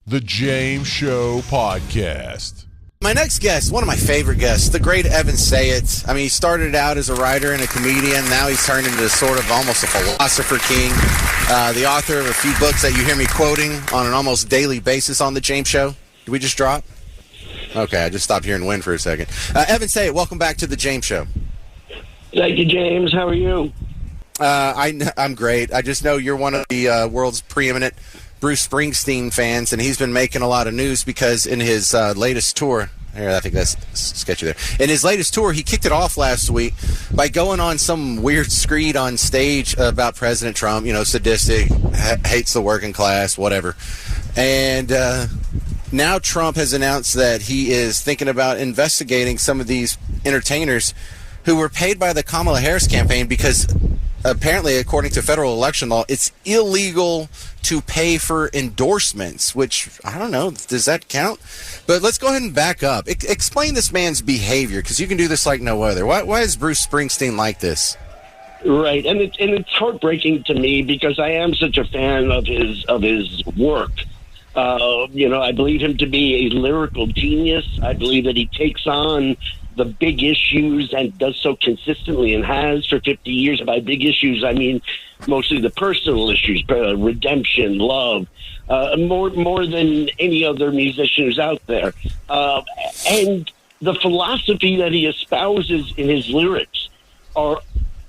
The James Show Podcast. My next guest, one of my favorite guests, the great Evan Sayet. I mean, he started out as a writer and a comedian. Now he's turned into sort of almost a philosopher king. The author of a few books that you hear me quoting on an almost daily basis on The James Show. Did we just drop? Okay, I just stopped hearing wind for a second. Evan Sayet, welcome back to The James Show. Thank you, James. How are you? I'm great. I just know you're one of the world's preeminent Bruce Springsteen fans, and he's been making a lot of news because in his latest tour, here, I think that's sketchy there. In his latest tour, he kicked it off last week by going on some weird screed on stage about President Trump, sadistic, hates the working class, whatever. And now Trump has announced that he is thinking about investigating some of these entertainers who were paid by the Kamala Harris campaign because apparently, according to federal election law, it's illegal to pay for endorsements, which, I don't know, does that count? But let's go ahead and back up. Explain this man's behavior, because you can do this like no other. Why is Bruce Springsteen like this? Right, and it's heartbreaking to me because I am such a fan of his work. I believe him to be a lyrical genius. I believe that he takes on the big issues and does so consistently and has for 50 years. By big issues, I mean mostly the personal issues, redemption, love, more than any other musician who's out there. And the philosophy that he espouses in his lyrics are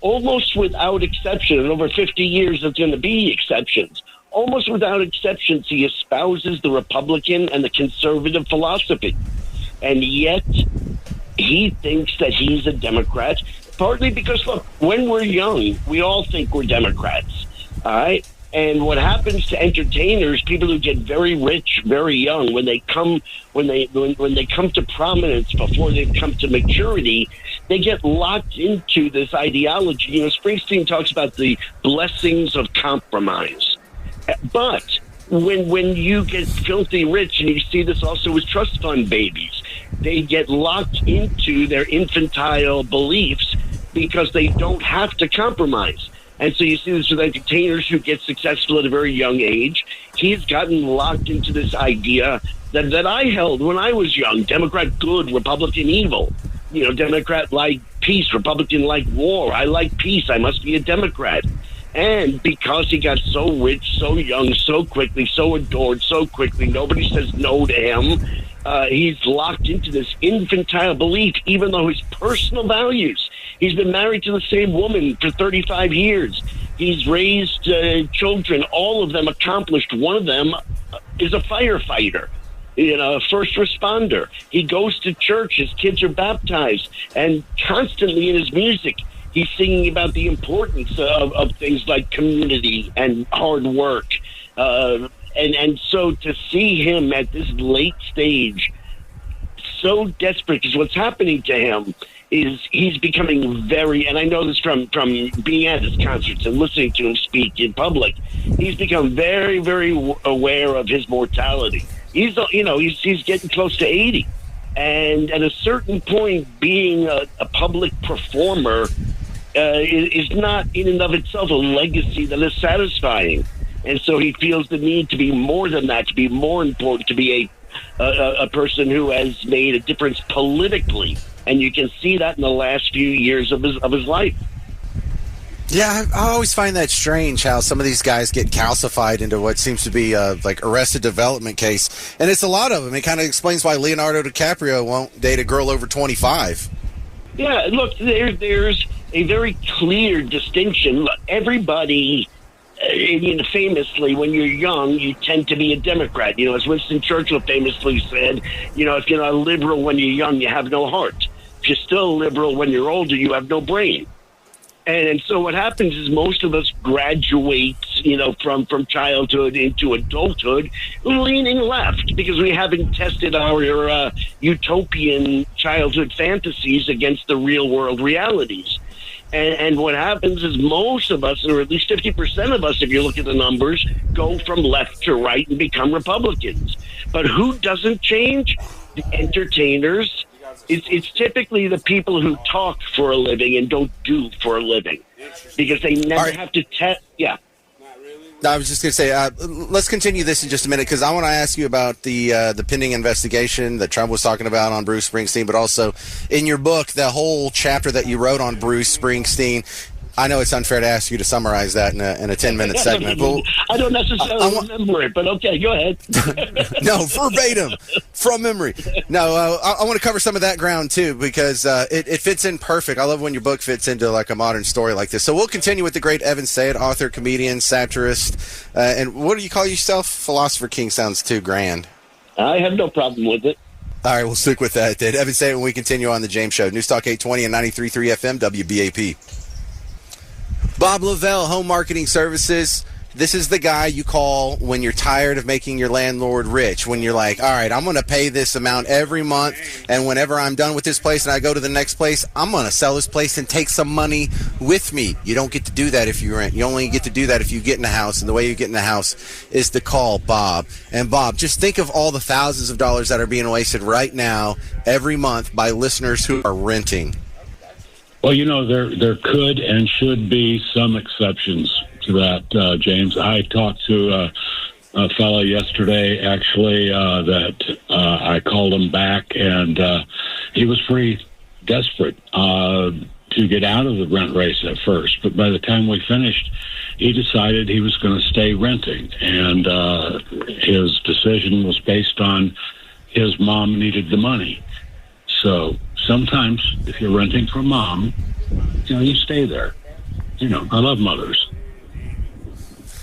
almost without exception, and over 50 years there's going to be exceptions. Almost without exceptions, he espouses the Republican and the conservative philosophy. And yet he thinks that he's a Democrat, partly because, look, when we're young, we all think we're Democrats, all right? And what happens to entertainers, people who get very rich, very young, when they come to prominence before they've come to maturity, they get locked into this ideology. Springsteen talks about the blessings of compromise. But when you get filthy rich, and you see this also with trust fund babies, they get locked into their infantile beliefs because they don't have to compromise. And so you see this with entertainers who get successful at a very young age. He's gotten locked into this idea that I held when I was young: Democrat good, Republican evil. Democrat like peace, Republican like war. I like peace, I must be a Democrat. And because he got so rich, so young, so quickly, so adored, so quickly, nobody says no to him. He's locked into this infantile belief, even though his personal values. He's been married to the same woman for 35 years. He's raised children, all of them accomplished. One of them is a firefighter, a first responder. He goes to church. His kids are baptized. And constantly in his music, he's singing about the importance of things like community and hard work. And so to see him at this late stage so desperate, because what's happening to him is he's becoming very, and I know this from being at his concerts and listening to him speak in public, he's become very, very aware of his mortality. He's getting close to 80. And at a certain point, being a public performer is not in and of itself a legacy that is satisfying. And so he feels the need to be more than that, to be more important, to be a person who has made a difference politically. And you can see that in the last few years of his life. Yeah, I always find that strange how some of these guys get calcified into what seems to be like Arrested Development case. And it's a lot of them. It kind of explains why Leonardo DiCaprio won't date a girl over 25. Yeah, look, there's a very clear distinction. Look, everybody, famously, when you're young, you tend to be a Democrat. As Winston Churchill famously said, if you're not a liberal when you're young, you have no heart. If you're still a liberal when you're older, you have no brain. And so what happens is most of us graduate, from childhood into adulthood, leaning left because we haven't tested our utopian childhood fantasies against the real world realities. And what happens is most of us, or at least 50% of us, if you look at the numbers, go from left to right and become Republicans. But who doesn't change? The entertainers. It's typically the people who talk for a living and don't do for a living, because they never have to test. Yeah. I was just going to say, let's continue this in just a minute, because I want to ask you about the pending investigation that Trump was talking about on Bruce Springsteen, but also in your book, the whole chapter that you wrote on Bruce Springsteen. I know it's unfair to ask you to summarize that in a 10-minute segment. But I don't necessarily remember it, but okay, go ahead. No, verbatim, from memory. No, I want to cover some of that ground, too, because it fits in perfect. I love when your book fits into like a modern story like this. So we'll continue with the great Evan Sayet, author, comedian, satirist. And what do you call yourself? Philosopher King sounds too grand. I have no problem with it. All right, we'll stick with that then. Evan Sayet when we continue on the James Show. News Talk 820 and 93.3 FM, WBAP. Bob Lavelle, Home Marketing Services. This is the guy you call when you're tired of making your landlord rich, when you're like, all right, I'm going to pay this amount every month, and whenever I'm done with this place and I go to the next place, I'm going to sell this place and take some money with me. You don't get to do that if you rent. You only get to do that if you get in a house, and the way you get in a house is to call Bob. And Bob, just think of all the thousands of dollars that are being wasted right now every month by listeners who are renting. Well, there could and should be some exceptions to that, James. I talked to a fellow yesterday, actually, that I called him back, and he was pretty desperate to get out of the rent race at first. But by the time we finished, he decided he was going to stay renting, and his decision was based on his mom needed the money. So sometimes if you're renting from mom, you stay there. I love mothers.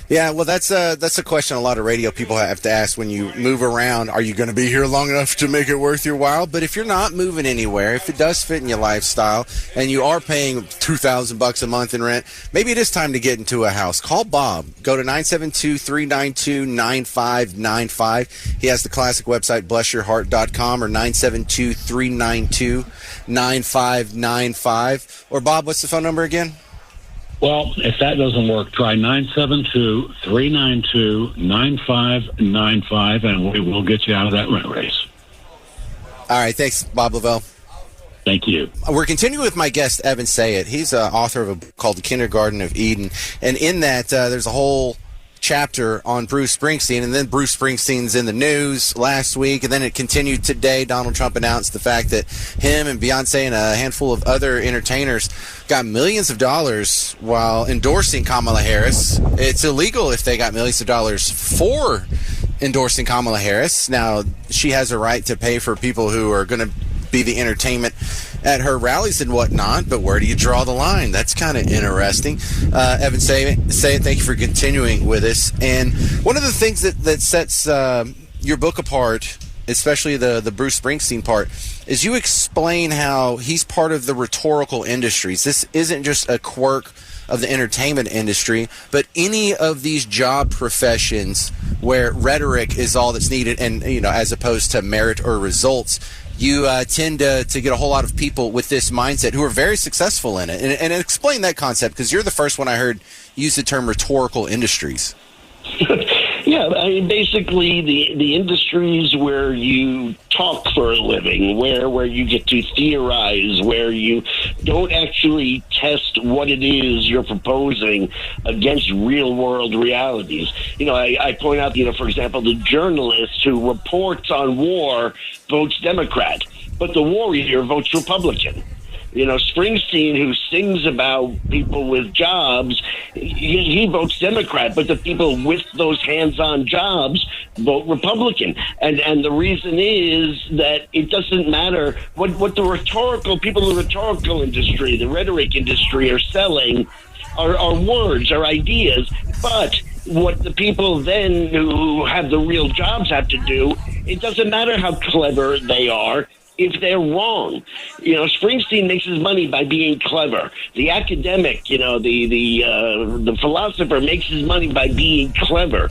Yeah, well, that's a question a lot of radio people have to ask when you move around. Are you going to be here long enough to make it worth your while? But if you're not moving anywhere, if it does fit in your lifestyle, and you are paying $2,000 a month in rent, maybe it is time to get into a house. Call Bob. Go to 972-392-9595. He has the classic website, blessyourheart.com, or 972-392-9595. Or Bob, what's the phone number again? Well, if that doesn't work, try 972-392-9595, and we will get you out of that rent race. All right. Thanks, Bob Lavelle. Thank you. We're continuing with my guest, Evan Sayet. He's author of a book called The Kindergarten of Eden. And in that, there's a whole chapter on Bruce Springsteen, and then Bruce Springsteen's in the news last week, and then it continued today. Donald Trump announced the fact that him and Beyonce and a handful of other entertainers got millions of dollars while endorsing Kamala Harris. It's illegal if they got millions of dollars for endorsing Kamala Harris. Now, she has a right to pay for people who are going to be the entertainment at her rallies and whatnot, but where do you draw the line? That's kind of interesting. Evan Sayet, thank you for continuing with us. And one of the things that sets your book apart, especially the Bruce Springsteen part, is you explain how he's part of the rhetorical industries. This isn't just a quirk of the entertainment industry, but any of these job professions where rhetoric is all that's needed, and as opposed to merit or results, you tend to get a whole lot of people with this mindset who are very successful in it. And explain that concept, because you're the first one I heard use the term rhetorical industries. Yeah, I mean, basically the industries where you talk for a living, where you get to theorize, where you don't actually test what it is you're proposing against real world realities. I point out, for example, the journalist who reports on war votes Democrat, but the warrior votes Republican. Springsteen, who sings about people with jobs, he votes Democrat, but the people with those hands-on jobs vote Republican. And the reason is that it doesn't matter what the people in the rhetorical industry, the rhetoric industry are selling are words, are ideas, but what the people then who have the real jobs have to do, it doesn't matter how clever they are if they're wrong. Springsteen makes his money by being clever. The academic, the philosopher makes his money by being clever.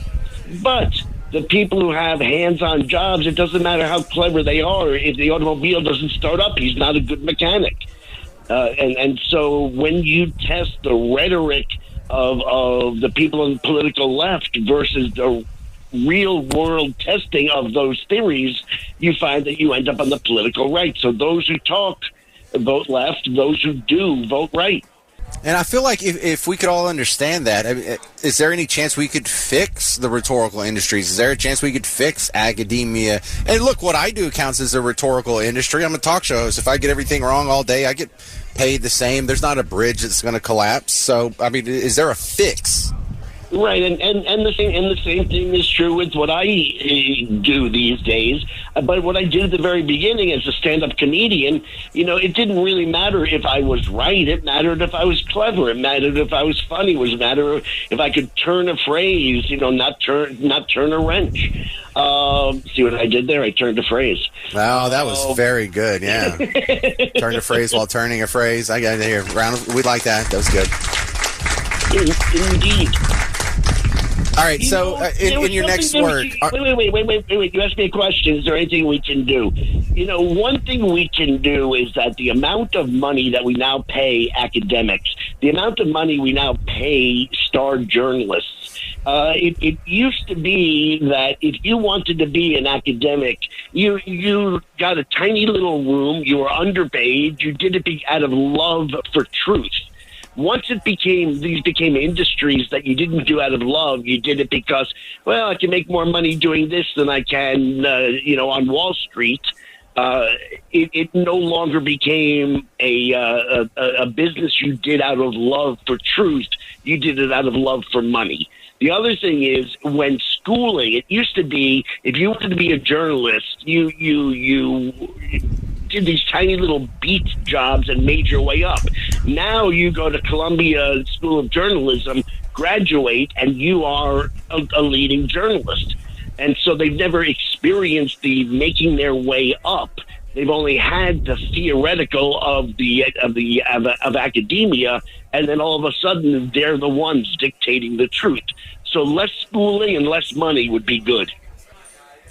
But the people who have hands-on jobs, it doesn't matter how clever they are. If the automobile doesn't start up, he's not a good mechanic. And so when you test the rhetoric of the people on the political left versus the real world testing of those theories, you find that you end up on the political right. So those who talk vote left, those who do vote right. And I feel like if we could all understand that, I mean, is there any chance we could fix the rhetorical industries? Is there a chance we could fix academia? And look, what I do counts as a rhetorical industry. I'm a talk show host. If I get everything wrong all day, I get paid the same. There's not a bridge that's going to collapse. So, I mean, is there a fix? Right, and the same thing is true with what I do these days. But what I did at the very beginning as a stand-up comedian, it didn't really matter if I was right. It mattered if I was clever. It mattered if I was funny. It mattered if I could turn a phrase. Not turn a wrench. See what I did there? I turned a phrase. Oh, that was very good. Yeah, turned a phrase while turning a phrase. I got it here. We like that. That was good. Indeed. All right, so in your next work... Wait. You asked me a question. Is there anything we can do? One thing we can do is that the amount of money that we now pay academics, the amount of money we now pay star journalists, it used to be that if you wanted to be an academic, you got a tiny little room, you were underpaid, you did it out of love for truth. Once these became industries that you didn't do out of love, you did it because, well, I can make more money doing this than I can, on Wall Street. It no longer became a business you did out of love for truth. You did it out of love for money. The other thing is when schooling, it used to be if you wanted to be a journalist, you did these tiny little beat jobs and made your way up. Now you go to Columbia School of Journalism, graduate, and you are a leading journalist. And so they've never experienced the making their way up. They've only had the theoretical of academia, and then all of a sudden they're the ones dictating the truth. So less schooling and less money would be good.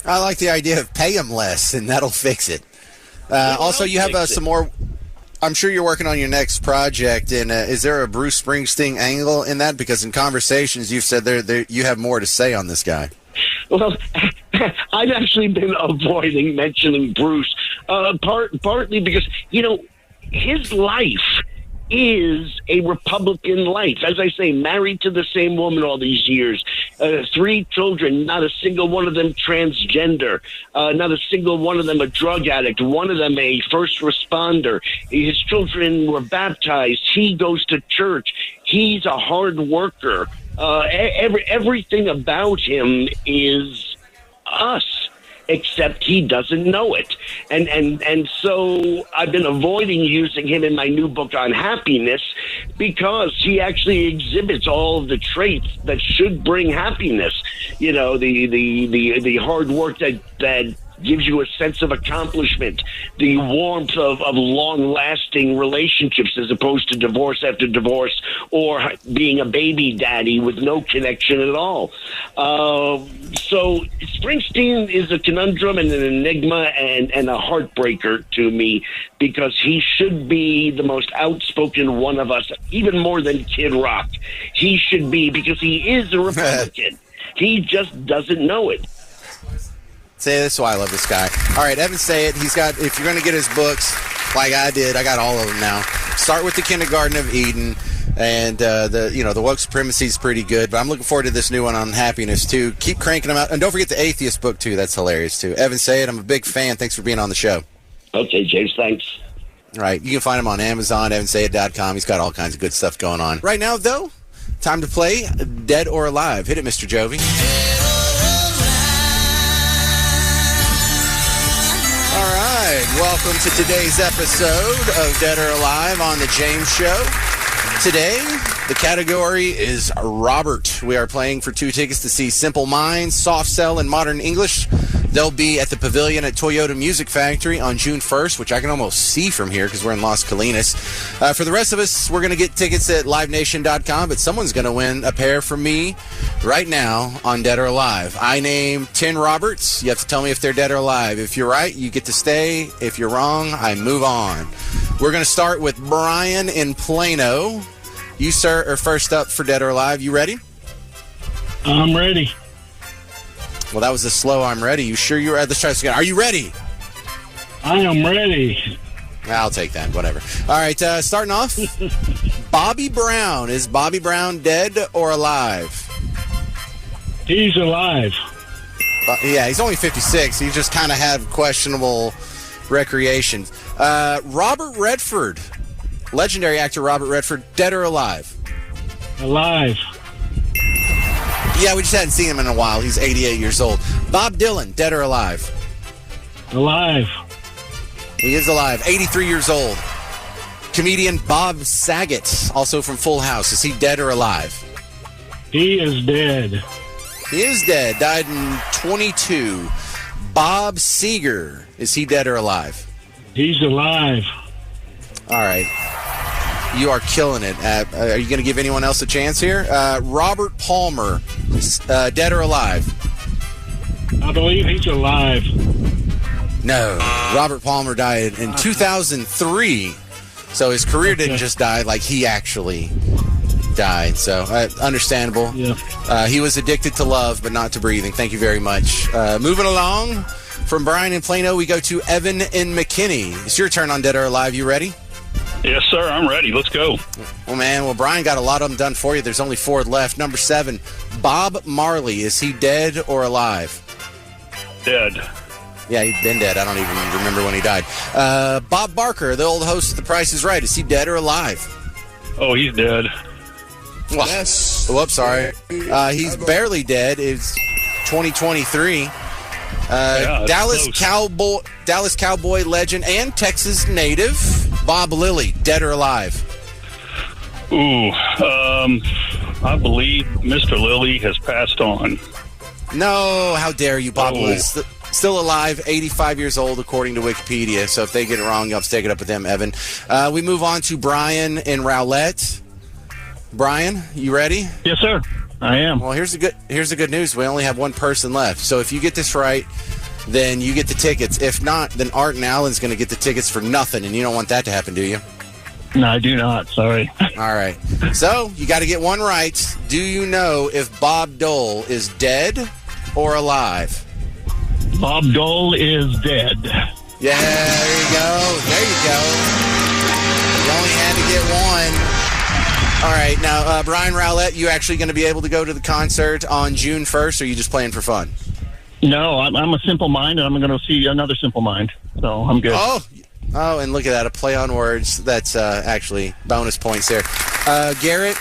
I like the idea of pay them less, and that'll fix it. Also, you have some more. I'm sure you're working on your next project, and is there a Bruce Springsteen angle in that? Because in conversations, you've said you have more to say on this guy. Well, I've actually been avoiding mentioning Bruce, partly because, his life is a Republican life. As I say, married to the same woman all these years, 3 children, not a single one of them transgender, not a single one of them a drug addict, one of them a first responder. His children were baptized. He goes to church. He's a hard worker. Everything about him is us, except he doesn't know it. And so I've been avoiding using him in my new book on happiness because he actually exhibits all of the traits that should bring happiness. The hard work that gives you a sense of accomplishment, the warmth of long-lasting relationships as opposed to divorce after divorce or being a baby daddy with no connection at all. So Springsteen is a conundrum and an enigma and a heartbreaker to me because he should be the most outspoken one of us, even more than Kid Rock. He should be, because he is a Republican. He just doesn't know it. See, that's why I love this guy. All right, Evan Sayet, if you're going to get his books, like I did, I got all of them now. Start with The Kindergarten of Eden, and the woke supremacy is pretty good, but I'm looking forward to this new one on happiness, too. Keep cranking them out. And don't forget the atheist book, too. That's hilarious, too. Evan Sayet, I'm a big fan. Thanks for being on the show. Okay, James, thanks. All right, you can find him on Amazon, evansayet.com. He's got all kinds of good stuff going on. Right now, though, time to play Dead or Alive. Hit it, Mr. Jovi. All right, welcome to today's episode of Dead or Alive on The James Show. Today, the category is Robert. We are playing for 2 tickets to see Simple Minds, Soft Cell, and Modern English. They'll be at the Pavilion at Toyota Music Factory on June 1st, which I can almost see from here because we're in Las Colinas. For the rest of us, we're going to get tickets at livenation.com, but someone's going to win a pair from me right now on Dead or Alive. I name 10 Roberts. You have to tell me if they're dead or alive. If you're right, you get to stay. If you're wrong, I move on. We're going to start with Brian in Plano. You, sir, are first up for Dead or Alive. You ready? I'm ready. Well, that was a slow I'm ready. You sure you're ready? Let's try this again. Are you ready? I am ready. I'll take that. Whatever. All right, starting off, Bobby Brown. Is Bobby Brown dead or alive? He's alive. Yeah, he's only 56. He just kind of had questionable recreation. Robert Redford, legendary actor Robert Redford, dead or alive? Alive. Yeah, we just hadn't seen him in a while. He's 88 years old. Bob Dylan, dead or alive? Alive. He is alive, 83 years old. Comedian Bob Saget, also from Full House, is he dead or alive? He is dead. He is dead, died in 22. Bob Seger, is he dead or alive? He's alive. All right. You are killing it. Are you going to give anyone else a chance here? Robert Palmer, dead or alive? I believe he's alive. No. Robert Palmer died in 2003. So his career didn't just die, like he actually died. So understandable. Yeah. He was addicted to love, but not to breathing. Thank you very much. Moving along from Brian in Plano, we go to Evan in McKinney. It's your turn on Dead or Alive. You ready? Yes, sir. I'm ready. Let's go. Well, man, Brian got a lot of them done for you. There's only 4 left. Number 7, Bob Marley. Is he dead or alive? Dead. Yeah, he's been dead. I don't even remember when he died. Bob Barker, the old host of The Price is Right. Is he dead or alive? Oh, he's dead. Well, yes. Whoops, sorry. He's barely dead. It's 2023. Dallas Cowboy legend and Texas native Bob Lilly, dead or alive? Ooh, I believe Mr. Lilly has passed on. No, how dare you, Bob Lilly. Still alive, 85 years old, according to Wikipedia. So if they get it wrong, you'll have to take it up with them, Evan. We move on to Brian in Rowlett. Brian, you ready? Yes, sir. I am. Well, here's the good news. We only have one person left. So if you get this right, then you get the tickets. If not, then Art and Alan's going to get the tickets for nothing, and you don't want that to happen, do you? No, I do not. Sorry. All right. So you got to get one right. Do you know if Bob Dole is dead or alive? Bob Dole is dead. Yeah, there you go. There you go. You only had to get one. All right. Now, Brian Rowlett, you actually going to be able to go to the concert on June 1st, or are you just playing for fun? No, I'm a Simple Mind, and I'm going to see another Simple Mind. So I'm good. Oh, and look at that. A play on words. That's actually bonus points there. Garrett,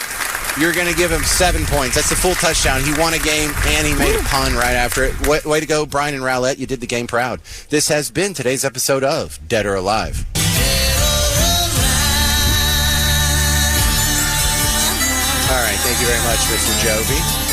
you're going to give him 7 points. That's a full touchdown. He won a game, and he made a pun right after it. Way to go, Brian and Rowlett. You did the game proud. This has been today's episode of Dead or Alive. All right. Thank you very much, Mr. Jovi.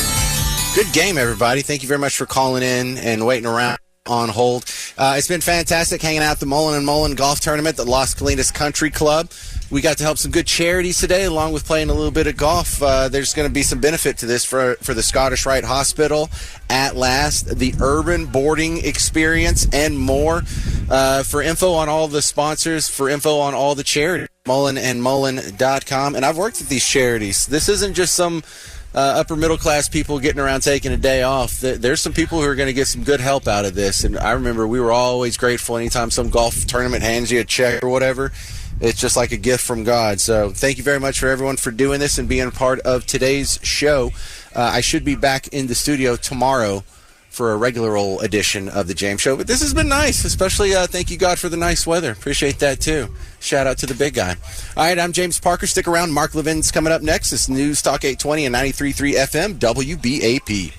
Good game, everybody. Thank you very much for calling in and waiting around on hold. It's been fantastic hanging out at the Mullen & Mullen Golf Tournament at Las Colinas Country Club. We got to help some good charities today, along with playing a little bit of golf. There's going to be some benefit to this for the Scottish Rite Hospital, At Last, the Urban Boarding Experience, and more. For info on all the sponsors, for info on all the charities, mullenandmullen.com. And I've worked at these charities. This isn't just some upper middle class people getting around taking a day off. There's some people who are going to get some good help out of this. And I remember we were always grateful anytime some golf tournament hands you a check or whatever. It's just like a gift from God. So thank you very much for everyone for doing this and being a part of today's show. I should be back in the studio tomorrow for a regular old edition of the James Show. But this has been nice, especially thank you, God, for the nice weather. Appreciate that, too. Shout out to the big guy. All right, I'm James Parker. Stick around. Mark Levin's coming up next. It's News Talk 820 and 93.3 FM, WBAP.